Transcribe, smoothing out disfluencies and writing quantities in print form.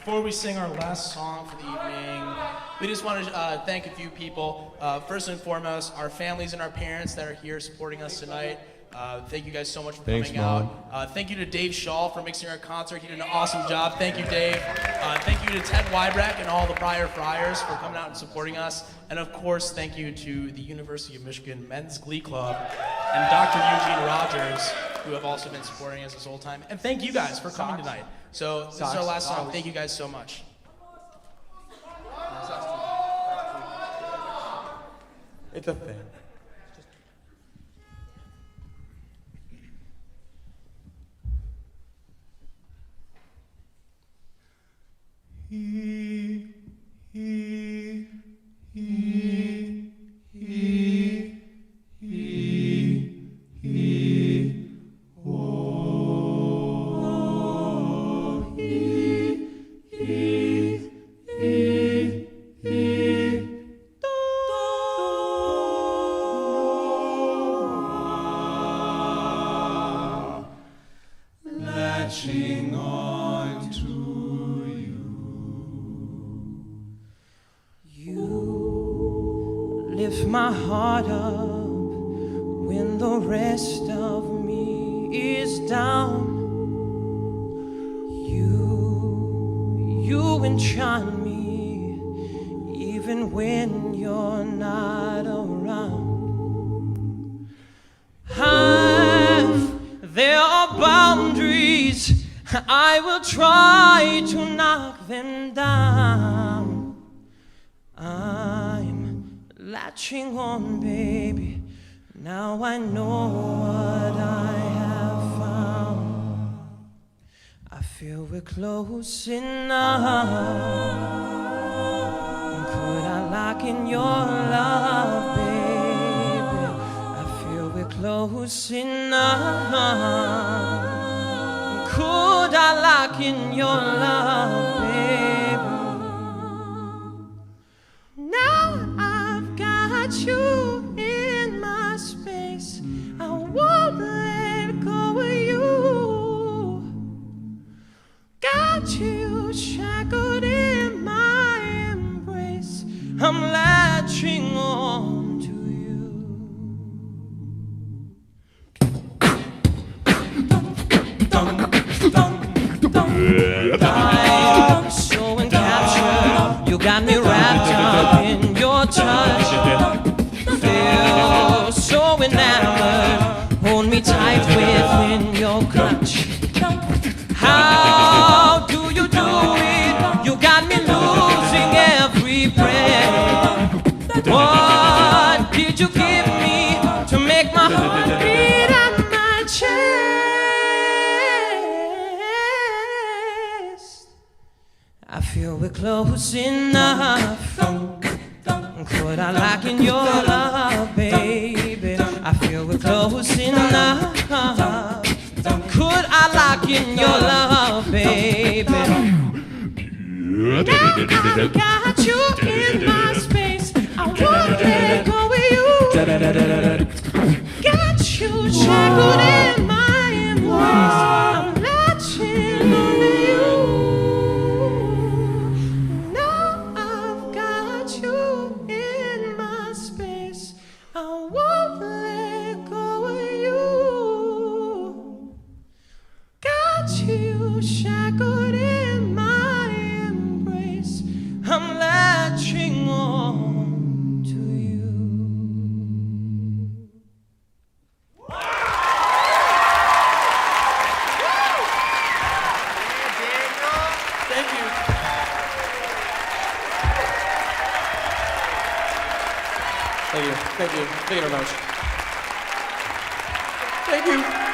Before we sing our last song for the evening, we just want to thank a few people. First and foremost, our families and our parents that are here supporting us tonight. Thank you guys so much for coming out. Thank you to Dave Shaw for mixing our concert. He did an awesome job. Thank you, Dave. Thank you to Ted Wybreck and all the prior Friars for coming out and supporting us. And of course, thank you to the University of Michigan Men's Glee Club and Dr. Eugene Rogers, who have also been supporting us this whole time. And thank you guys for coming tonight. So this is our last song. Thank you guys so much. It's a thing. Latching on to you. Lift my heart up when the rest of me is down. You enchant me even when you're not around. There are boundaries, I will try to knock them down. I'm latching on, baby. Now I know what I have found. I feel we're close enough. Could I lock in your love, baby? I feel we're close enough. Could I lock in your love, baby? Now I've got you in my space. I won't let go of you. Got you shackled in my embrace. I'm latching on to you. I'm so encaptured. You got me wrapped up in your touch. Feel so enamored. Hold me tight within your clutch. How do you do it? You got me losing every breath. What did you give me to make my heart beat at my chest? I feel we're close enough. Could I lock in your love, baby? I feel we're close enough. Could I lock in your love, baby? Now I've got you in my space. I won't let go of you. Got you shackled in my embrace. I'm latching onto you. Now I've got you in my space. I won't let go of you. Got you shackled in my embrace. I'm latching on to you. Thank you. Thank you. Thank you. Thank you very much. Thank you.